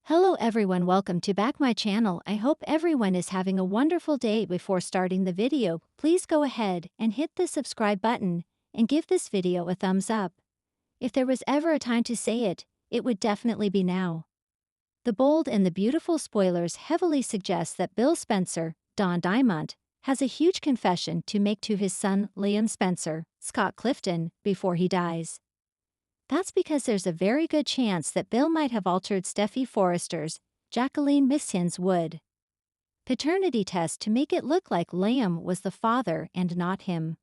Hello everyone, welcome to back my channel. I hope everyone is having a wonderful day. Before starting the video, please go ahead and hit the subscribe button and give this video a thumbs up. If there was ever a time to say it, it would definitely be now. The bold and the beautiful spoilers heavily suggest that Bill Spencer, Don Diamond, has a huge confession to make to his son Liam Spencer, Scott Clifton, before he dies. That's because there's a very good chance that Bill might have altered Steffi Forrester's, Jacqueline Misson's would paternity test to make it look like Liam was the father and not him.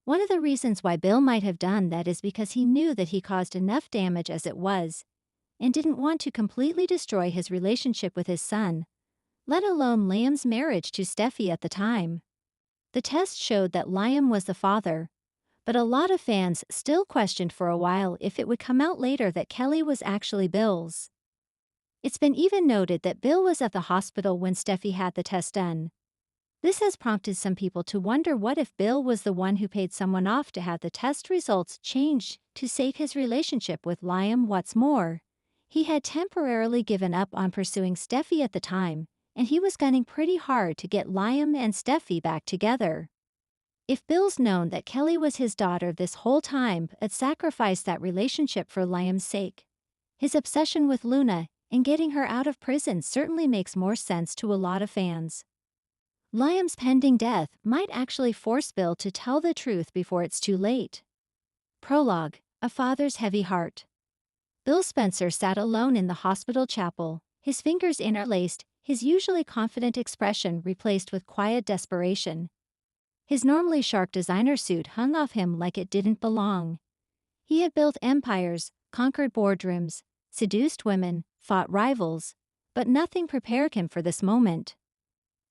One of the reasons why Bill might have done that is because he knew that he caused enough damage as it was, and didn't want to completely destroy his relationship with his son, let alone Liam's marriage to Steffi at the time. The test showed that Liam was the father, but a lot of fans still questioned for a while if it would come out later that Kelly was actually Bill's. It's been even noted that Bill was at the hospital when Steffi had the test done. This has prompted some people to wonder what if Bill was the one who paid someone off to have the test results changed to save his relationship with Liam. What's more, he had temporarily given up on pursuing Steffi at the time, and he was gunning pretty hard to get Liam and Steffi back together. If Bill's known that Kelly was his daughter this whole time but sacrificed that relationship for Liam's sake, his obsession with Luna and getting her out of prison certainly makes more sense to a lot of fans. Liam's pending death might actually force Bill to tell the truth before it's too late. Prologue: A Father's Heavy Heart. Bill Spencer sat alone in the hospital chapel, his fingers interlaced, his usually confident expression replaced with quiet desperation. His normally sharp designer suit hung off him like it didn't belong. He had built empires, conquered boardrooms, seduced women, fought rivals, but nothing prepared him for this moment.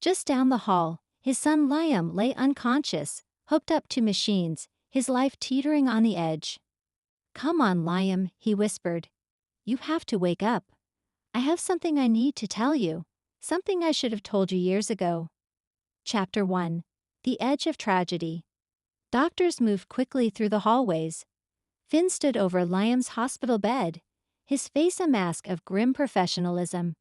Just down the hall, his son Liam lay unconscious, hooked up to machines, his life teetering on the edge. "Come on, Liam," he whispered. "You have to wake up. I have something I need to tell you, something I should have told you years ago." Chapter 1. The Edge of Tragedy. Doctors moved quickly through the hallways. Finn stood over Liam's hospital bed, his face a mask of grim professionalism.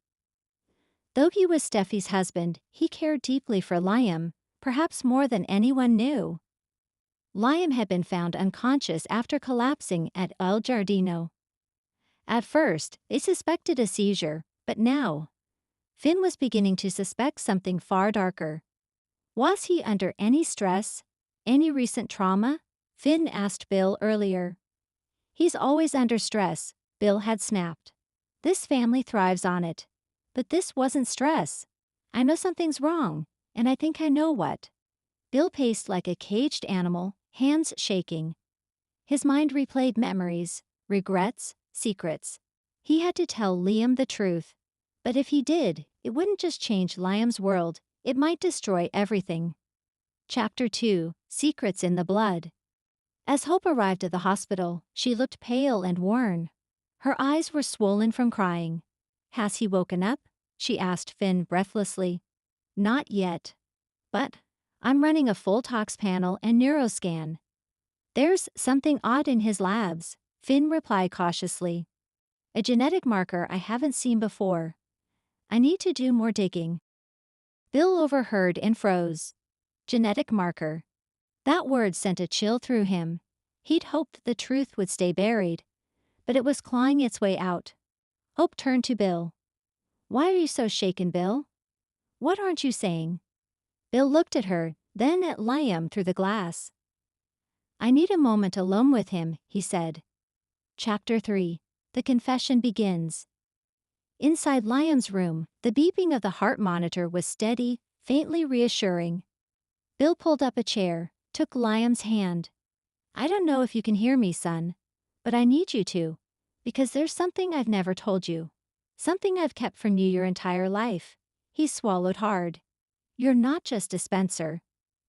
Though he was Steffi's husband, he cared deeply for Liam, perhaps more than anyone knew. Liam had been found unconscious after collapsing at El Giardino. At first, they suspected a seizure, but now, Finn was beginning to suspect something far darker. Was he under any stress? Any recent trauma? Finn asked Bill earlier. "He's always under stress," Bill had snapped. "This family thrives on it. But this wasn't stress. I know something's wrong, and I think I know what." Bill paced like a caged animal, hands shaking. His mind replayed memories, regrets, secrets. He had to tell Liam the truth. But if he did, it wouldn't just change Liam's world, it might destroy everything. Chapter 2. Secrets in the Blood. As Hope arrived at the hospital, she looked pale and worn. Her eyes were swollen from crying. "Has he woken up?" she asked Finn breathlessly. "Not yet. But I'm running a full tox panel and neuroscan. There's something odd in his labs," Finn replied cautiously. "A genetic marker I haven't seen before. I need to do more digging." Bill overheard and froze. Genetic marker. That word sent a chill through him. He'd hoped the truth would stay buried, but it was clawing its way out. Hope turned to Bill. "Why are you so shaken, Bill? What aren't you saying?" Bill looked at her, then at Liam through the glass. "I need a moment alone with him," he said. Chapter 3. The Confession Begins. Inside Liam's room, the beeping of the heart monitor was steady, faintly reassuring. Bill pulled up a chair, took Liam's hand. "I don't know if you can hear me, son, but I need you to, because there's something I've never told you. Something I've kept from you your entire life." He swallowed hard. "You're not just a Spencer.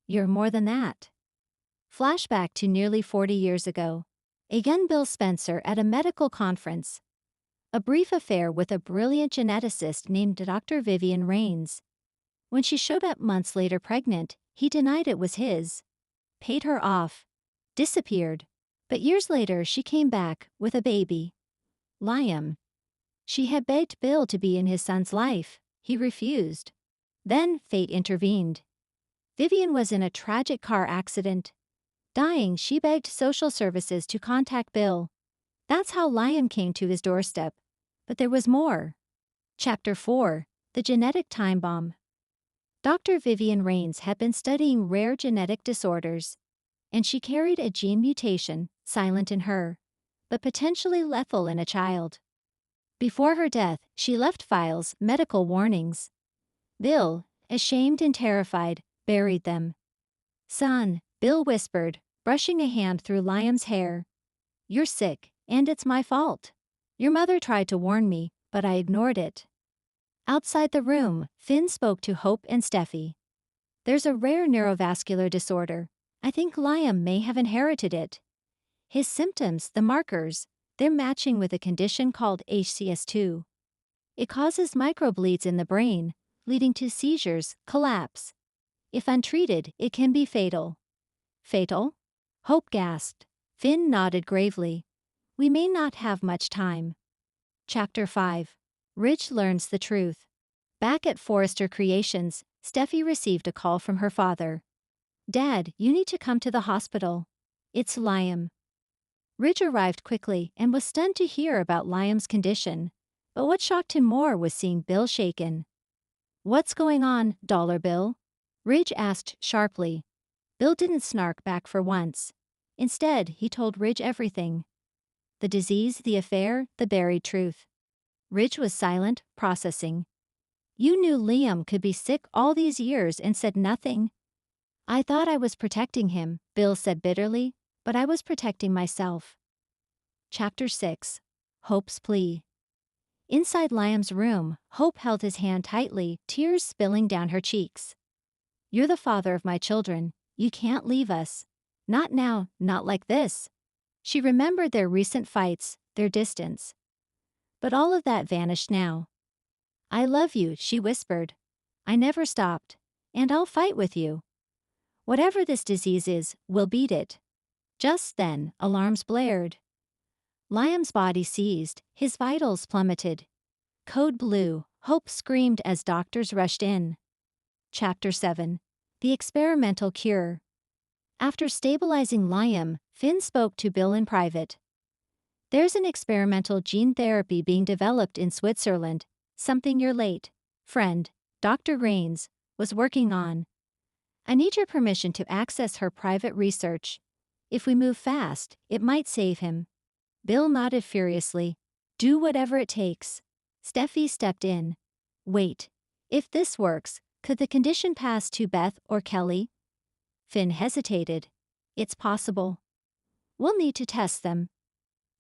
You're more than that." Flashback to nearly 40 years ago. A young Bill Spencer at a medical conference. A brief affair with a brilliant geneticist named Dr. Vivian Rains. When she showed up months later pregnant, he denied it was his. Paid her off. Disappeared. But years later she came back with a baby. Liam. She had begged Bill to be in his son's life. He refused. Then fate intervened. Vivian was in a tragic car accident. Dying, she begged social services to contact Bill. That's how Liam came to his doorstep. But there was more. Chapter 4: The Genetic Time Bomb. Dr. Vivian Rains had been studying rare genetic disorders, and she carried a gene mutation, silent in her, but potentially lethal in a child. Before her death, she left files, medical warnings. Bill, ashamed and terrified, buried them. "Son," Bill whispered, brushing a hand through Liam's hair. "You're sick, and it's my fault. Your mother tried to warn me, but I ignored it." Outside the room, Finn spoke to Hope and Steffi. "There's a rare neurovascular disorder. I think Liam may have inherited it. His symptoms, the markers, they're matching with a condition called HCS2. It causes microbleeds in the brain, leading to seizures, collapse. If untreated, it can be fatal." "Fatal?" Hope gasped. Finn nodded gravely. "We may not have much time." Chapter 5: Ridge Learns the Truth. Back at Forrester Creations, Steffi received a call from her father. "Dad, you need to come to the hospital. It's Liam." Ridge arrived quickly and was stunned to hear about Liam's condition, but what shocked him more was seeing Bill shaken. "What's going on, Dollar Bill?" Ridge asked sharply. Bill didn't snark back for once. Instead, he told Ridge everything. The disease, the affair, the buried truth. Ridge was silent, processing. "You knew Liam could be sick all these years and said nothing?" "I thought I was protecting him," Bill said bitterly, "but I was protecting myself." Chapter 6: Hope's Plea. Inside Liam's room, Hope held his hand tightly, tears spilling down her cheeks. "You're the father of my children. You can't leave us. Not now, not like this." She remembered their recent fights, their distance. But all of that vanished now. "I love you," she whispered. "I never stopped. And I'll fight with you. Whatever this disease is, we'll beat it." Just then, alarms blared. Liam's body seized, his vitals plummeted. Code blue, Hope screamed as doctors rushed in. Chapter 7: The Experimental Cure. After stabilizing Liam, Finn spoke to Bill in private. "There's an experimental gene therapy being developed in Switzerland, something your late friend, Dr. Rains, was working on. I need your permission to access her private research. If we move fast, it might save him." Bill nodded furiously. "Do whatever it takes." Steffi stepped in. "Wait. If this works, could the condition pass to Beth or Kelly?" Finn hesitated. "It's possible. We'll need to test them."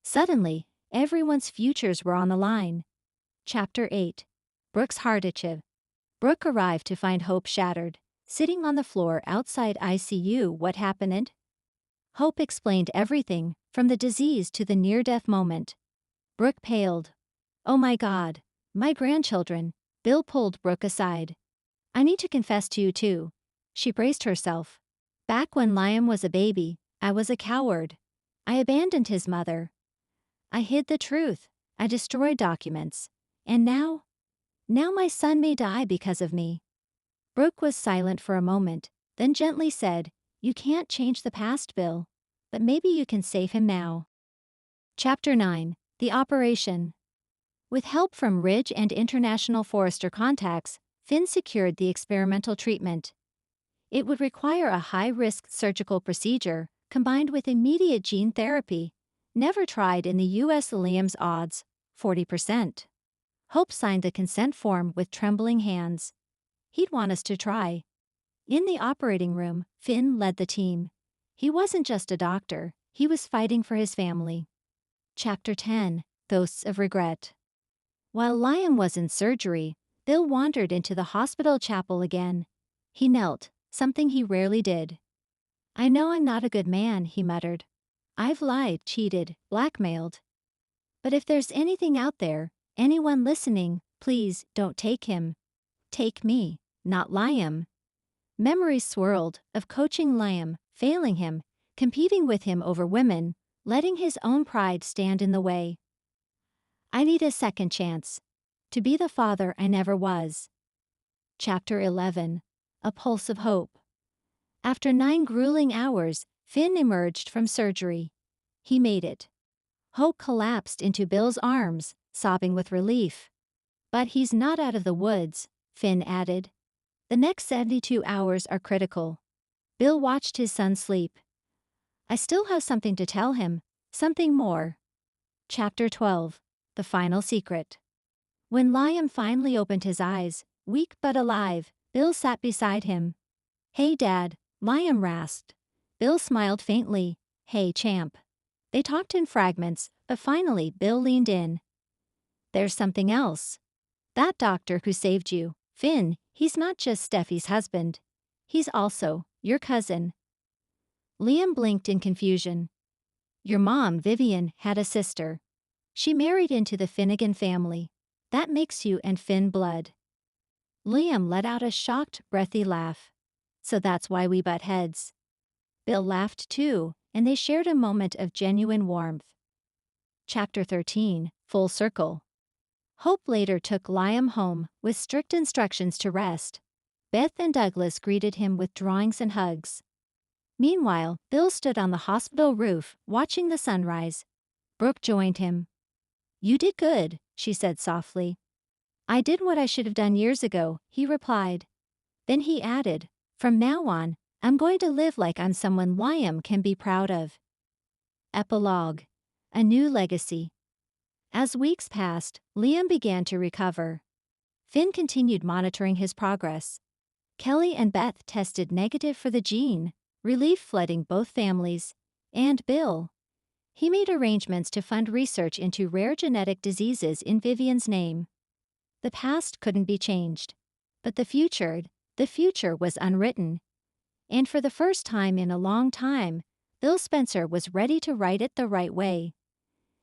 Suddenly, everyone's futures were on the line. Chapter 8: Brooke's Hardachev. Brooke arrived to find Hope shattered, sitting on the floor outside ICU. "What happened?" Hope explained everything, from the disease to the near-death moment. Brooke paled. "Oh my God, my grandchildren." Bill pulled Brooke aside. "I need to confess to you too." She braced herself. "Back when Liam was a baby, I was a coward. I abandoned his mother. I hid the truth. I destroyed documents. And now my son may die because of me." Brooke was silent for a moment, then gently said, "You can't change the past, Bill, but maybe you can save him now." Chapter 9: The Operation. With help from Ridge and international Forrester contacts, Finn secured the experimental treatment. It would require a high-risk surgical procedure combined with immediate gene therapy, never tried in the U.S. Liam's odds, 40%. Hope signed the consent form with trembling hands. "He'd want us to try." In the operating room, Finn led the team. He wasn't just a doctor, he was fighting for his family. Chapter 10: Ghosts of Regret. While Liam was in surgery, Bill wandered into the hospital chapel again. He knelt, something he rarely did. "I know I'm not a good man," he muttered. "I've lied, cheated, blackmailed. But if there's anything out there, anyone listening, please don't take him. Take me, not Liam." Memories swirled of coaching Liam, failing him, competing with him over women, letting his own pride stand in the way. I need a second chance. To be the father I never was. Chapter 11. A Pulse of Hope. After 9 grueling hours, Finn emerged from surgery. He made it. Hope collapsed into Bill's arms, sobbing with relief. But he's not out of the woods, Finn added. The next 72 hours are critical. Bill watched his son sleep. I still have something to tell him, something more. Chapter 12. The Final Secret. When Liam finally opened his eyes, weak but alive, Bill sat beside him. Hey Dad, Liam rasped. Bill smiled faintly. Hey champ. They talked in fragments, but finally Bill leaned in. There's something else. That doctor who saved you, Finn, he's not just Steffi's husband. He's also your cousin. Liam blinked in confusion. Your mom, Vivian, had a sister. She married into the Finnegan family. That makes you and Finn blood. Liam let out a shocked, breathy laugh. So that's why we butt heads. Bill laughed too, and they shared a moment of genuine warmth. Chapter 13. Full Circle. Hope later took Liam home with strict instructions to rest. Beth and Douglas greeted him with drawings and hugs. Meanwhile, Bill stood on the hospital roof, watching the sunrise. Brooke joined him. You did good, she said softly. I did what I should have done years ago, he replied. Then he added, from now on, I'm going to live like I'm someone Liam can be proud of. Epilogue. A New Legacy. As weeks passed, Liam began to recover. Finn continued monitoring his progress. Kelly and Beth tested negative for the gene, relief flooding both families, and Bill. He made arrangements to fund research into rare genetic diseases in Vivian's name. The past couldn't be changed, but the future was unwritten. And for the first time in a long time, Bill Spencer was ready to write it the right way.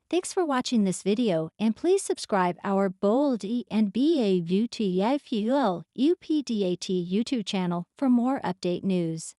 Thanks for watching this video, and please subscribe our Bold and BAUTFUL UPDAT YouTube channel for more update news.